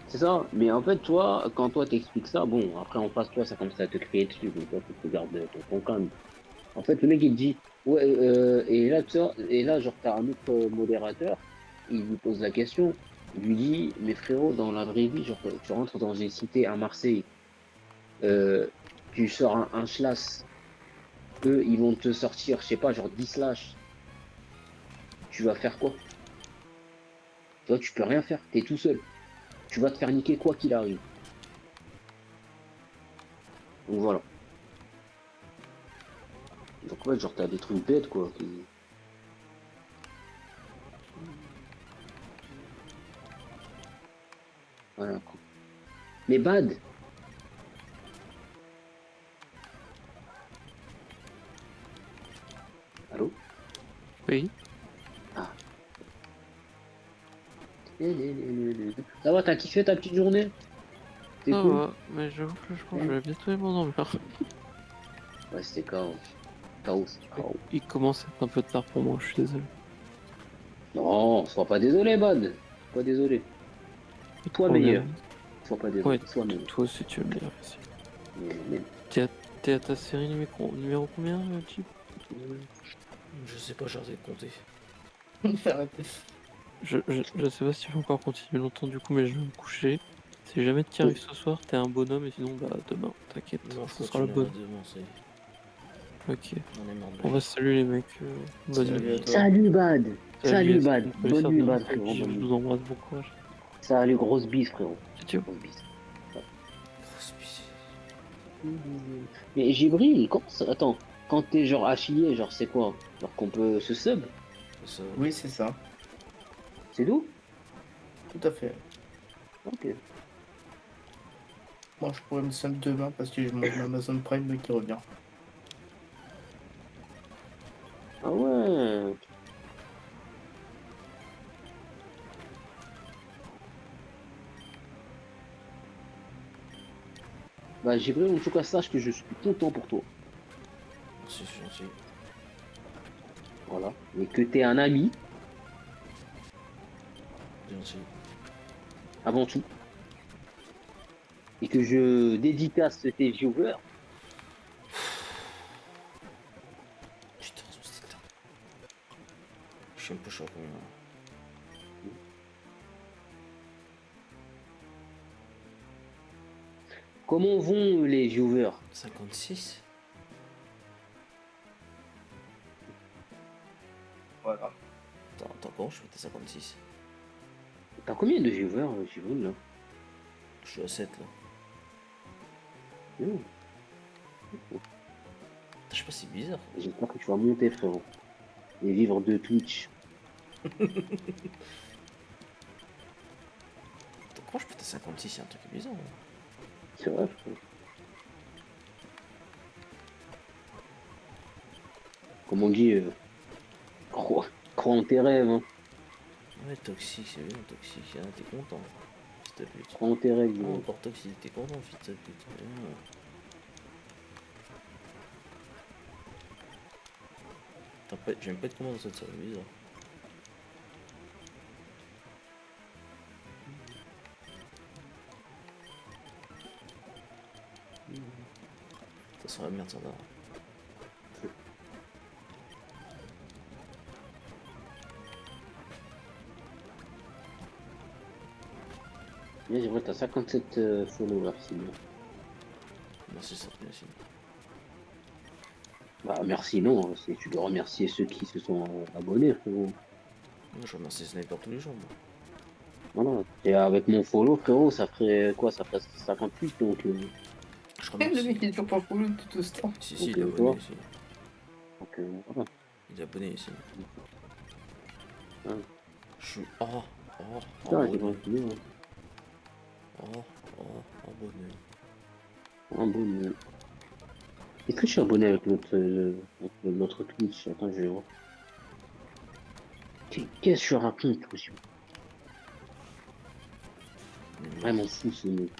C'est ça, mais en fait, toi, quand toi t'expliques ça, bon, après en face, toi, ça commence à te crier dessus, donc toi, faut que tu gardes ton calme. En fait, le mec, il te dit, ouais, et là, tu vois, et là, genre, t'as un autre modérateur, il lui pose la question, il lui dit, mais frérot, dans la vraie vie, genre, tu rentres dans une cité à Marseille, euh, tu sors un slash, eux, ils vont te sortir, je sais pas, genre 10 slash, tu vas faire quoi? Tu vois, tu peux rien faire, t'es tout seul. Tu vas te faire niquer quoi qu'il arrive. Donc voilà. Donc ouais, genre, t'as des trucs bêtes, quoi. Voilà, quoi. Mais bad, Oui. Ça va, t'as kiffé ta petite journée? C'est Ça cool? va, mais j'avoue que je pense que je vais bientôt aller m'endormir. Ouais, c'était KO. KO, c'est KO. Il commence à être un peu tard pour moi, je suis désolé. Non, sois pas désolé, Bad. Pas désolé. Pas de Sois meilleur. problème. Sois pas Ouais, désolé. Sois meilleur. toi aussi tu es le meilleur ici. Mais- T'es à ta série numéro combien, Chip? Je sais pas, j'ai arrêté de compter. Arrêtez. Je sais pas si tu vas encore continuer longtemps du coup, mais je vais me coucher. Si jamais tu arrives ce soir, t'es un bonhomme, et sinon, bah demain, t'inquiète, Non, je ce sera la bonne. continuerai demain, c'est. Ok. On est marre de On va saluer les mecs. Bonne Salut nuit. à toi. Salut, Bad. Salut, Yassine, Bad. on peut Bonne laisser nuit, un Bad, truc, frérot. Bonne je nuit. vous embrasse, bon courage. Salut, grosse bise, frérot. Ciao. Grosse bise. grosse bise. Mais Jibril, comment ça? Attends, quand t'es genre affilié, genre c'est quoi? Genre qu'on peut se sub? C'est ça. Oui, c'est ça. C'est tout? Tout à fait. Ok. Moi, je pourrais me sub demain parce que j'ai mon Amazon Prime qui revient. Ah ouais. Bah Jibril, en tout cas, sache que je suis content pour toi. Merci, c'est gentil. Voilà. Et que t'es un ami, C'est gentil. avant tout. Et que je dédicace tes viewers. Putain, c'est putain. Je suis un peu chaud quand même. Comment vont les viewers? 56. Voilà. Attends, comment je fais tes 56? T'as combien de viewers, Jibril, là? Je suis à 7 là. Mmh. Je sais pas, c'est bizarre. J'espère que tu vas monter, frérot. Et vivre de Twitch. Attends, comment je fais tes 56? C'est un truc bizarre. Hein. C'est vrai, frérot. Comme on dit, crois en tes rêves, hein. Ouais, toxique, c'est bien, toxique. Ah, t'es content. Fils de pute. Crois en tes rêves, Ah, Jibril. encore toxique, t'es content, fils de pute. J'aime pas être comment dans cette série, bizarre. Ça sent la merde, ça va. Mais Jibril, t'as 57 followers, c'est bien. Merci, ça te merci. Bah merci, non, tu dois remercier ceux qui se sont abonnés, frérot. Moi, je remercie Sniper tous les jours, moi. Voilà. Et avec mon follow, frérot, ça ferait quoi? Ça ferait 58, donc... Je Le mec, remercie. il est toujours pas follow tout ce temps. Si, Donc, il est abonné toi. ici. donc voilà. Il est abonné ici. Hein. Je suis. Oh, Putain, j'ai abonné. continué, hein. Abonné. Un bon... Est-ce que je suis abonné avec notre Twitch? Attends, je vais voir. Qu'est-ce que je raconte aussi? Vraiment fou ce mec.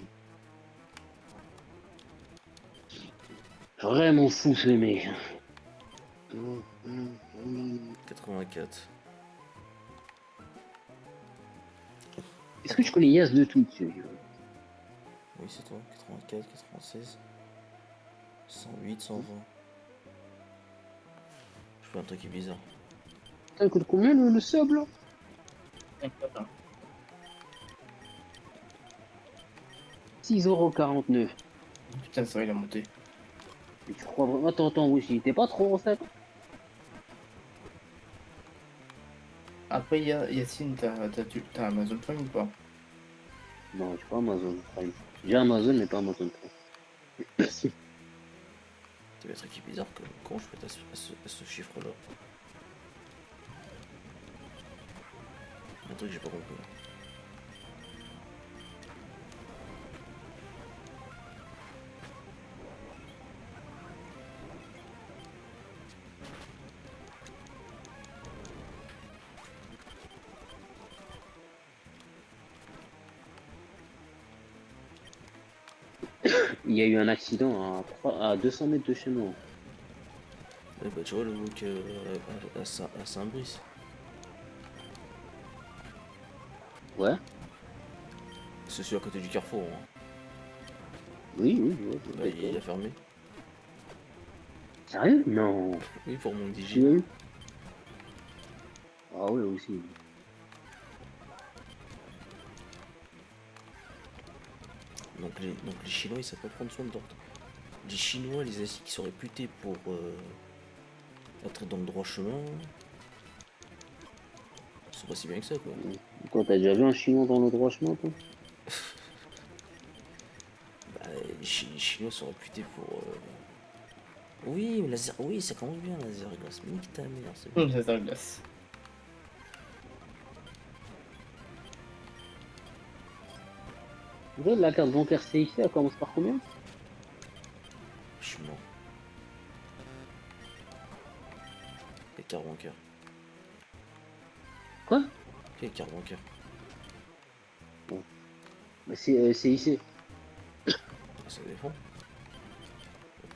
Vraiment fou ce mec. 84. Est-ce que tu connais Yas de Twitch? Oui, c'est toi. 84, 96. 108, 120. Je fais un truc qui est bizarre. Ça coûte combien le sub là? Voilà. 6,49 €. Putain, ça va, il a monté. Et tu crois vraiment? Attends, oui, il était pas trop en fait. Après, Yacine, t'as Amazon Prime ou pas? Non, j'ai pas Amazon Prime. J'ai Amazon, mais pas Amazon Prime. T'as un truc qui est bizarre. Comment je fais à ce chiffre-là? Un truc que j'ai pas compris. Il y a eu un accident à 200 mètres de chez moi. Ouais, bah, tu vois le look à Saint-Brice. Ouais, C'est celui à côté du carrefour. Hein. oui, oui, je vois, Bah, il a fermé. Sérieux? Non. Oui, pour mon Tu DJ. l'as eu? Ah ouais, aussi. Donc les Chinois, ils savent pas prendre soin de l'ordre. Les Chinois, les Asiatiques, qui sont réputés pour être dans le droit chemin, c'est pas si bien que ça, quoi. Toi, t'as déjà vu un chinois dans le droit chemin, toi? Bah, les Chinois sont réputés pour... Oui, mais laser... oui, ça commence bien, laser glace. Mais nique ta mère, c'est bon. Laser glace. Ouais, la carte bancaire CIC, elle commence par combien? Je suis mort. Les cartes bancaires. Quoi? Les cartes bancaires. Bah, c'est CIC. Ça dépend.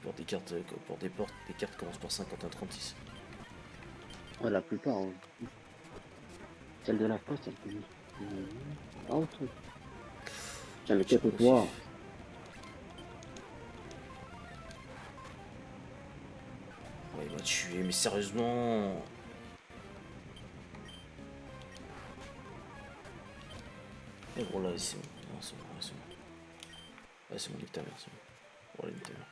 Pour des cartes, pour des portes, des cartes commencent par 51-36. Ouais, la plupart, ouais. Celle de la poste, elle peut... Ah, autre. Tiens, le J'ai tête au aussi. toit. Ouais, il m'a tué, mais sérieusement. Et gros là, c'est bon. Non, c'est bon, ouais, c'est bon. Ouais, c'est bon, nique ta mère, c'est bon. Voilà, nique ta mère.